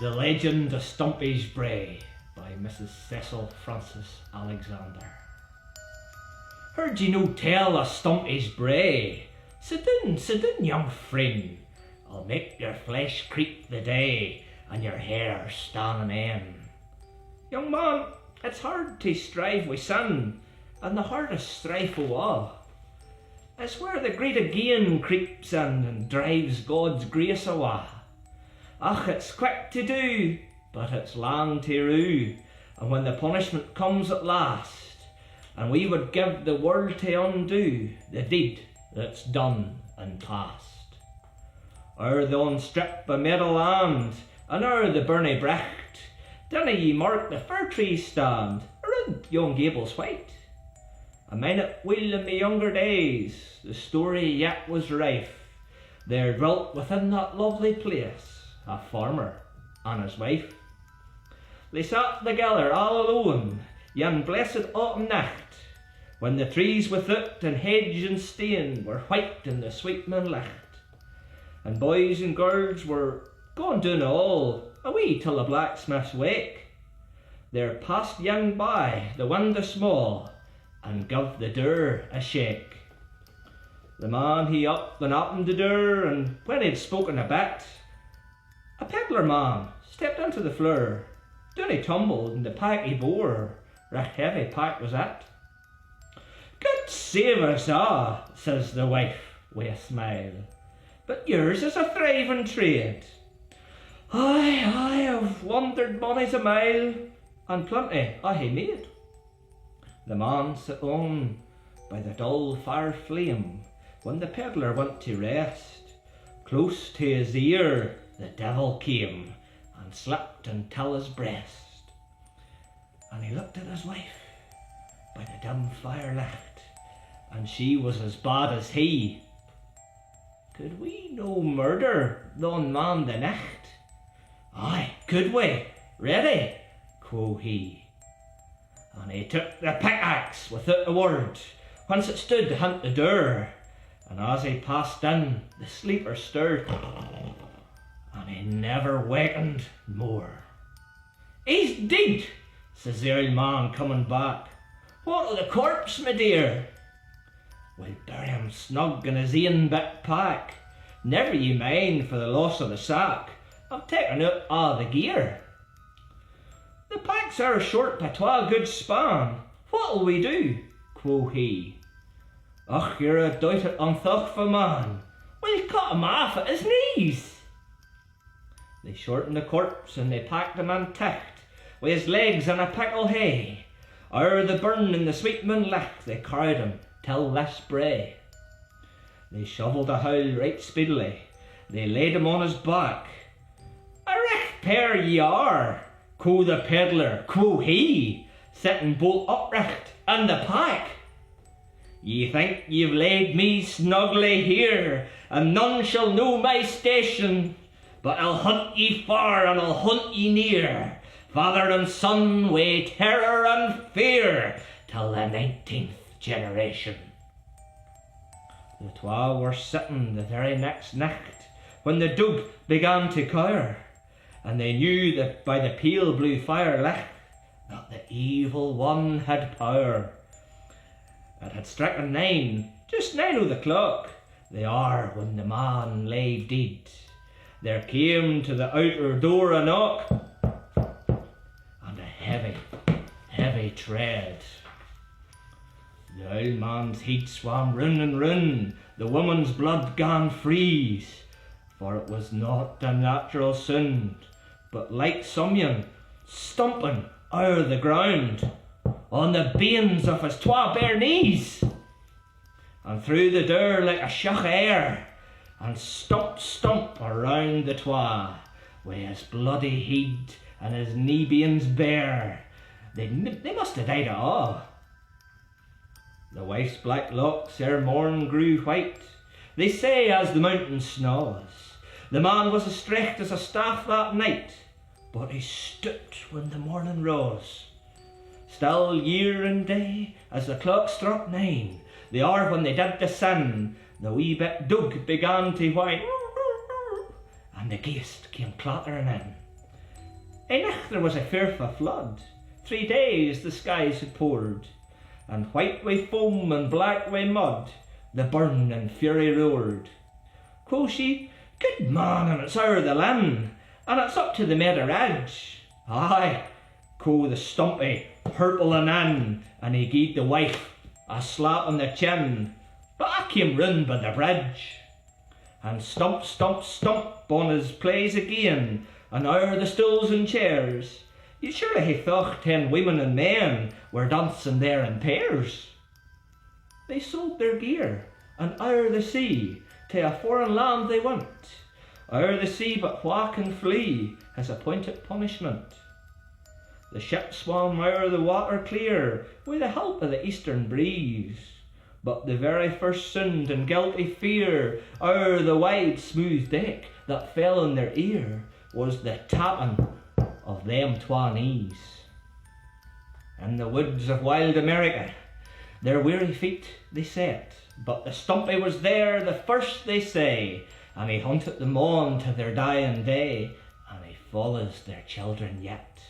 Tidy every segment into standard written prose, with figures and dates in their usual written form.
The Legend of Stumpie's Brae by Mrs. Cecil Frances Alexander. Heard ye no tell of Stumpie's Brae? Sit down, young friend. I'll make your flesh creep the day, and your hair stand on end. Young man, it's hard to strive with sin, and the hardest strife of all. It's where the great again creeps in and drives God's grace awa. Ach, it's quick to do, but it's lang to rue, and when the punishment comes at last, and we would give the world to undo the deed that's done and past. O'er the unstrip of Meadow Land, and o'er the burnie brecht, dinna ye mark the fir trees stand around yon gables white? I mind it weel in my younger days, the story yet was rife. There dwelt within that lovely place a farmer and his wife. They sat together all alone, yon blessed autumn night, when the trees without and hedge and stane were white in the sweet moonlight. And boys and girls were gone down all, away till the blacksmith's wake. There passed young by the window small, and gave the door a shake. The man he up and opened the door, and when he'd spoken a bit, a peddler man stepped into the floor. Down he tumbled, and the pack he bore, right heavy pack was it. "God save us a'," says the wife with a smile, "but yours is a thriving trade." "Aye, I've wandered mony's a mile, and plenty I hae made." The man sat on by the dull fire flame when the peddler went to rest. Close to his ear the devil came and slipped until his breast. And he looked at his wife by the dim firelight, and she was as bad as he. "Could we no murder thon man the nicht?" "Aye, could we? Ready," quo he. And he took the pickaxe without a word, whence it stood hint the door, and as he passed in, the sleeper stirred, and he never wakened more. "He's dead," says the old man coming back. "What of the corpse, my dear?" "We'll bury him snug in his ain bit pack. Never ye mind for the loss of the sack. I've taken out a' the gear." "The packs are short by 12 good span. What'll we do?" quo he. "Och, you're a doited unthoughtful man. We'll cut him off at his knees." They shortened the corpse and they packed him in ticht, with his legs in a pickle hay. O'er the burn in the sweet moonlight they carried him till this Brae. They shovelled a hole right speedily, they laid him on his back. "A recht pair ye are," quo the peddler, quo he, sitting bolt upright in the pack. "Ye think ye've laid me snugly here, and none shall know my station, but I'll hunt ye far and I'll hunt ye near, father and son wi' terror and fear, till the 19th generation." The twa were sitting the very next night, when the dug began to cower, and they knew that by the pale blue firelight that the evil one had power. It had stricken 9, just 9 o' the clock, the hour when the man lay dead. There came to the outer door a knock, and a heavy tread. The old man's head swam round and round, the woman's blood gan freeze, for it was not a natural sound, but like someone stumping o'er the ground on the banes of his twa bare knees. And through the door like a shock air, and stump around the twa, wi' his bloody head and his knee banes bare. They must have died of awe. The wife's black locks ere morn grew white, they say as the mountain snaws. The man was as strecht as a staff that night, but he stooped when the morning rose. Still year and day, as the clock struck 9, the hour when they did the sin, the wee bit dug began to whine, and the ghaist came clattering in. Aenach there was a fearful flood, 3 days the skies had poured, and white wi' foam and black wi' mud, the burn and fury roared. Quo' she, "Good man, and it's o'er the land, and it's up to the meadow edge." "Aye," quo' the Stumpie, purple and an, and he gied the wife a slap on the chin, but I came round by the bridge. And stump, stump, stump on his plays again, and o'er the stools and chairs. You surely he thought 10 women and men were dancing there in pairs. They sold their gear, and o'er the sea, to a foreign land they went. O'er the sea but whack and flee, his appointed punishment. The ship swam o'er the water clear, with the help of the eastern breeze. But the very first sound and guilty fear, o'er the wide smooth deck that fell on their ear, was the tapping of them twa knees. In the woods of wild America, their weary feet they set, but the Stumpie was there the first they say, and he hunted them on to their dying day, and he follows their children yet.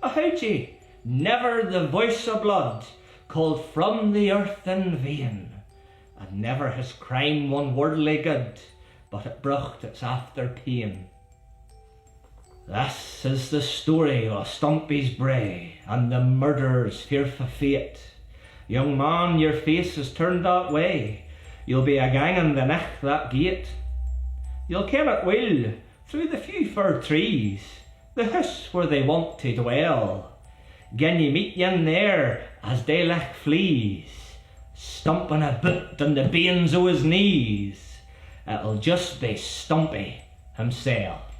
A heard ye never the voice of blood called from the earth in vain, and never has crime won worldly good, but it brucht its after pain. This is the story of Stumpie's Brae, and the murderer's fearful fate. Young man, your face is turned that way, you'll be a-ganging the nicht that gate. You'll ken it well, through the few fir trees, the house where they want to dwell. Gin ye meet yin there, as daylight flees, stumping about on the banes o' his knees, it'll just be Stumpie himself.